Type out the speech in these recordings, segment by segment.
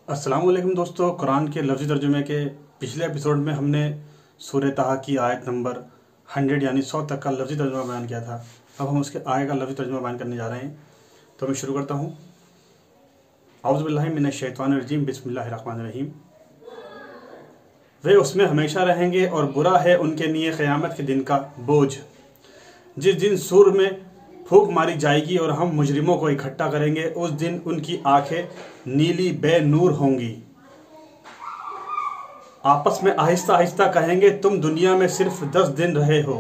अस्सलाम वालेकुम दोस्तों। कुरान के लफ्ज़ी तर्जुमे के पिछले एपिसोड में हमने सूरह ताहा की आयत नंबर 100 यानी 100 तक का लफ्ज़ी तर्जुमा बयान किया था। अब हम उसके आगे का लफ्ज़ी तर्जुमा बयान करने जा रहे हैं, तो मैं शुरू करता हूँ। औज़ु बिल्लाहि मिनश शैतानिर रजीम, बिस्मिल्लाहिर रहमानिर रहीम। वे उसमें हमेशा रहेंगे और बुरा है उनके लिए क़यामत के दिन का बोझ। जिस दिन सूर में फूंक मारी जाएगी और हम मुजरिमों को इकट्ठा करेंगे, उस दिन उनकी आंखें नीली बेनूर होंगी। आपस में आहिस्ता आहिस्ता कहेंगे, तुम दुनिया में सिर्फ 10 दिन रहे हो।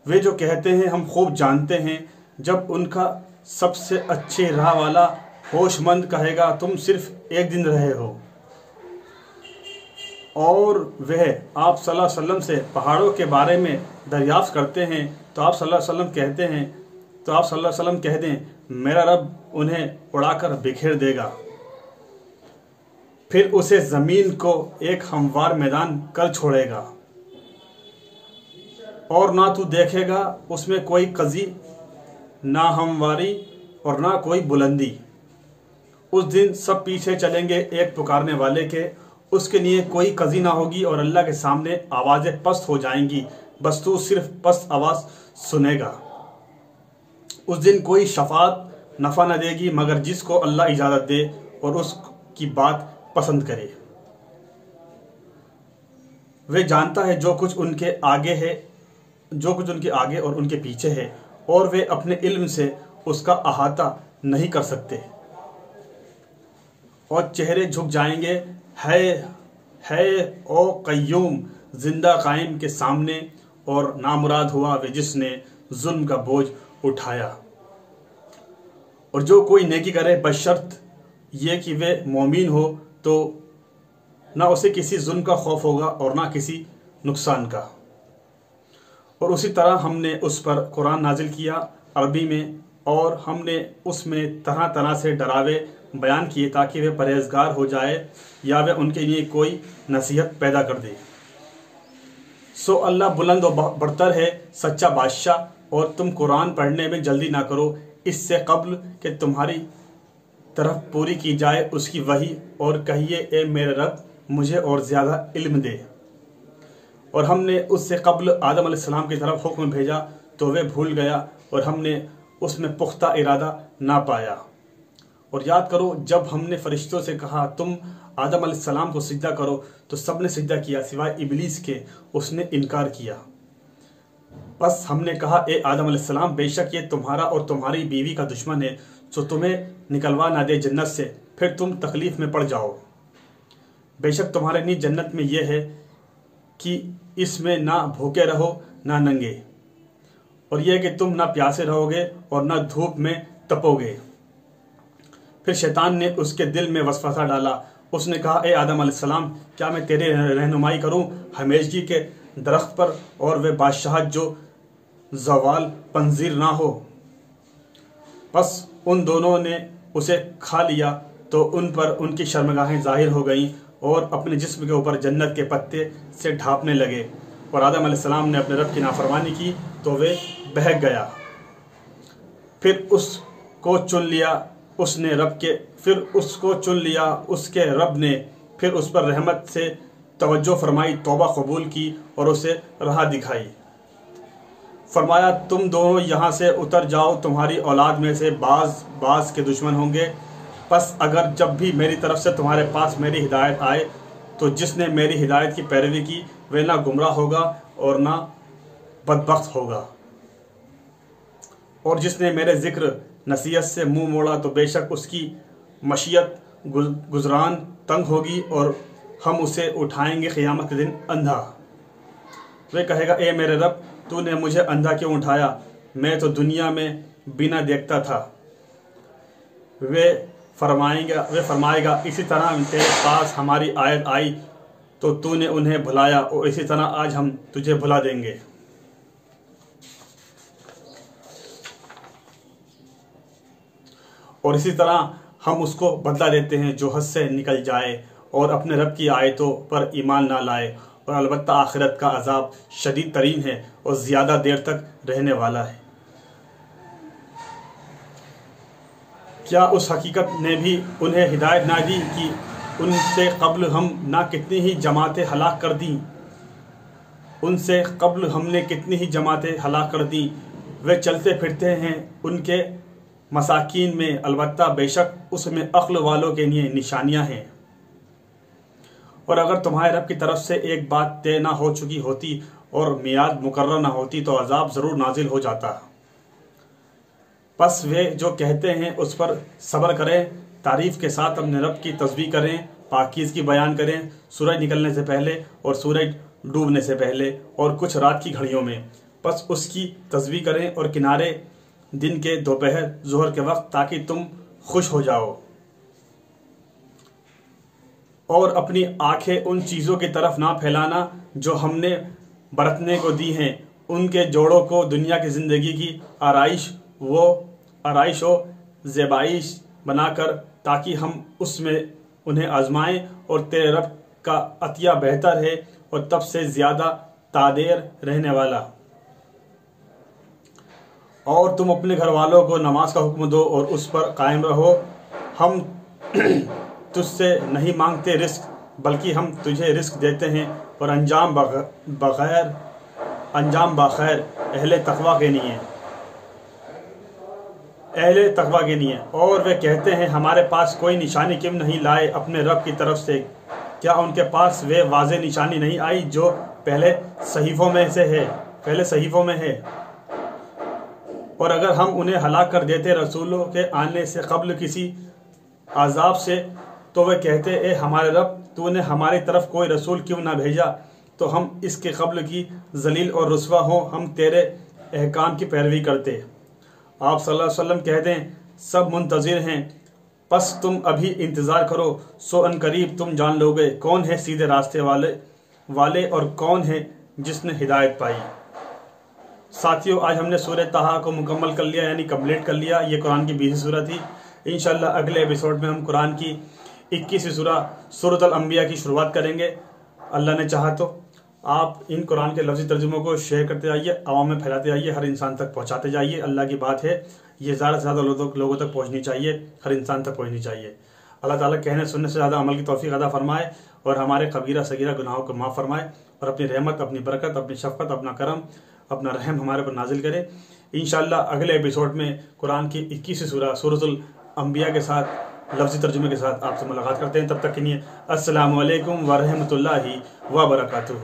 वे जो कहते हैं हम खूब जानते हैं, जब उनका सबसे अच्छे राह वाला होशमंद कहेगा, तुम सिर्फ 1 दिन रहे हो। और वह आप सल्लल्लाहु अलैहि वसल्लम से पहाड़ों के बारे में दरियाफ्त करते हैं, तो आप सल्लल्लाहु अलैहि वसल्लम कहते हैं, तो आप सल्लल्लाहु अलैहि वसल्लम कह दें, मेरा रब उन्हें उड़ाकर बिखेर देगा। फिर उसे ज़मीन को एक हमवार मैदान कर छोड़ेगा और ना तू देखेगा उसमें कोई कज़ी, ना हमवारी और ना कोई बुलंदी। उस दिन सब पीछे चलेंगे एक पुकारने वाले के, उसके लिए कोई कज़ी ना होगी और अल्लाह के सामने आवाज़ें पस्त हो जाएंगी, बस तू सिर्फ पस्त आवाज़ सुनेगा। उस दिन कोई शफात नफ़ा न देगी मगर जिसको अल्लाह इजाज़त दे और उसकी बात पसंद करे। वे जानता है जो कुछ उनके आगे है, जो कुछ उनके आगे और उनके पीछे है, और वे अपने इल्म से उसका अहाता नहीं कर सकते। और चेहरे झुक जाएंगे, है ओ कय्यूम, जिंदा कायम के सामने, और नामुराद हुआ वे जिसने जुल्म का बोझ उठाया। और जो कोई नेकी करे बशर्त ये कि वे मोमिन हो, तो ना उसे किसी जुल्म का खौफ होगा और ना किसी नुकसान का। और उसी तरह हमने उस पर कुरान नाजिल किया अरबी में, और हमने उसमें तरह तरह से डरावे बयान किए ताकि वे परहेजगार हो जाए या वे उनके लिए कोई नसीहत पैदा कर दे। सो अल्लाह बुलंद और बरतर है, सच्चा बादशाह, और तुम कुरान पढ़ने में जल्दी ना करो इससे कब्ल कि तुम्हारी तरफ पूरी की जाए उसकी वही, और कहिए ए मेरे रब मुझे और ज़्यादा इल्म दे। और हमने उससे कब्ल आदम अलैहिस्सलाम की तरफ हुक्म भेजा तो वे भूल गया और हमने उसमें पुख्ता इरादा ना पाया। और याद करो जब हमने फरिश्तों से कहा तुम आदम अलैहिस्सलाम को सिजदा करो, तो सब ने सिजदा किया सिवाय इबलीस के, उसने इनकार किया। बस हमने कहा ए आदम अलैहिस्सलाम, बेशक ये तुम्हारा और तुम्हारी बीवी का दुश्मन है, जो तुम्हें निकलवा ना दे जन्नत से, फिर तुम तकलीफ में पड़ जाओ। बेशक तुम्हारे लिए जन्नत में यह है कि इसमें ना भूखे रहो ना नंगे, और यह कि तुम ना प्यासे रहोगे और ना धूप में तपोगे। फिर शैतान ने उसके दिल में वसवसा डाला, उसने कहा ए आदम अलैहिस्सलाम, क्या मैं तेरे रहनुमाई करूं हमेशगी के दरख्त पर, और वे बादशाह जो जवाल पंजीर ना हो। बस उन दोनों ने उसे खा लिया तो उन पर उनकी शर्मगाहें जाहिर हो गईं और अपने जिस्म के ऊपर जन्नत के पत्ते से ढांपने लगे। और आदम अलैहिस्सलाम ने अपने रब की नाफरमानी की तो वे बहक गया। फिर उसको चुन लिया उसके रब ने, फिर उस पर रहमत से तवज्जो फरमाई, तौबा कबूल की और उसे राह दिखाई। फरमाया तुम दोनों यहाँ से उतर जाओ, तुम्हारी औलाद में से बाज के दुश्मन होंगे। बस अगर जब भी मेरी तरफ से तुम्हारे पास मेरी हिदायत आए, तो जिसने मेरी हिदायत की पैरवी की वह ना गुमराह होगा और ना बदबख्त होगा, और जिसने मेरे जिक्र नसीहत से मुंह मोड़ा तो बेशक उसकी मशीयत गुजरान तंग होगी और हम उसे उठाएंगे क़यामत के दिन अंधा। वे कहेगा ए मेरे रब, तूने मुझे अंधा क्यों उठाया, मैं तो दुनिया में बिना देखता था। वे फरमाएगा इसी तरह तेरे पास हमारी आयत आई तो तूने उन्हें भुलाया, और इसी तरह आज हम तुझे भुला देंगे। और इसी तरह हम उसको बदला देते हैं जो हद से निकल जाए और अपने रब की आयतों पर ईमान ना लाए, और अलबत्ता आखिरत का अजाब शदीद तरीन है और ज़्यादा देर तक रहने वाला है। क्या उस हकीकत ने भी उन्हें हिदायत ना दी कि उनसे कब्ल हम ना कितनी ही जमातें हलाक कर दी, उनसे कब्ल हमने कितनी ही जमातें हलाक कर दी। वे चलते फिरते हैं उनके मसाकीन में, अलबत्ता बेशक उसमें अक्ल वालों के लिए निशानियां हैं। और अगर तुम्हारे रब की तरफ से एक बात तय ना हो चुकी होती और मियाद मुकर्रर ना होती तो अजाब ज़रूर नाजिल हो जाता। बस वे जो कहते हैं उस पर सब्र करें, तारीफ़ के साथ अपने रब की तस्बीह करें, पाकीज़गी बयान करें सूरज निकलने से पहले और सूरज डूबने से पहले और कुछ रात की घड़ियों में। बस उसकी तस्बीह करें और किनारे दिन के दोपहर ज़ोहर के वक्त, ताकि तुम खुश हो जाओ। और अपनी आंखें उन चीज़ों की तरफ ना फैलाना जो हमने बरतने को दी हैं, उनके जोड़ों को दुनिया की ज़िंदगी की आराइश व ज़ेबाइश बनाकर, ताकि हम उसमें उन्हें आजमाएं। और तेरे रब का अतिया बेहतर है और तब से ज़्यादा तादेर रहने वाला। और तुम अपने घर वालों को नमाज का हुक्म दो और उस पर कायम रहो। हम तुझसे नहीं मांगते रिस्क, बल्कि हम तुझे रिस्क देते हैं, और अंजाम बखैर अहले तकवा के लिए। और वे कहते हैं हमारे पास कोई निशानी क्यों नहीं लाए अपने रब की तरफ से। क्या उनके पास वे वाज़ेह निशानी नहीं आई जो पहले सहीफ़ों में है। और अगर हम उन्हें हलाक कर देते रसूलों के आने से कब्ल किसी आज़ाब से, तो वे कहते ए हमारे रब, तूने हमारी तरफ कोई रसूल क्यों ना भेजा, तो हम इसके कब्ल की जलील और रुस्वा हों, हम तेरे अहकाम की पैरवी करते। आप सल्लल्लाहु अलैहि वसल्लम कह दें, सब मुंतज़िर हैं, बस तुम अभी इंतज़ार करो, सो अनकरीब तुम जान लोगे कौन है सीधे रास्ते वाले और कौन है जिसने हिदायत पाई। साथियों, आज हमने सूरह ताहा को मुकम्मल कर लिया, यानी कंप्लीट कर लिया। ये कुरान की 20वीं सूरह थी। इंशाअल्लाह अगले एपिसोड में हम कुरान की 21वीं सूरह अल-अंबिया की शुरुआत करेंगे, अल्लाह ने चाहा तो। आप इन कुरान के लफ्ज़ी तर्जुमों को शेयर करते जाइए, आवाम में फैलाते जाइए, हर इंसान तक पहुँचाते जाइए। अल्लाह की बात है, ये ज़्यादा से ज़्यादा लोगों तक पहुँचनी चाहिए, हर इंसान तक पहुँचनी चाहिए। अल्लाह ताला कहने सुनने से ज़्यादा अमल की तौफीक अता फरमाए और हमारे कबीरा सगीरा गुनाहों को माफ़ फरमाए और अपनी रहमत, अपनी बरकत, अपनी शफ़क़त, अपना करम, अपना रहम हमारे पर नाजिल करे। इंशाअल्लाह अगले एपिसोड में कुरान की 21वीं सूरह अल-अंबिया के साथ लफ्ज़ी तर्जुमे के साथ आपसे मुलाकात करते हैं। तब तक के लिए अस्सलामु अलैकुम व रहमतुल्लाहि व बरकातुहू।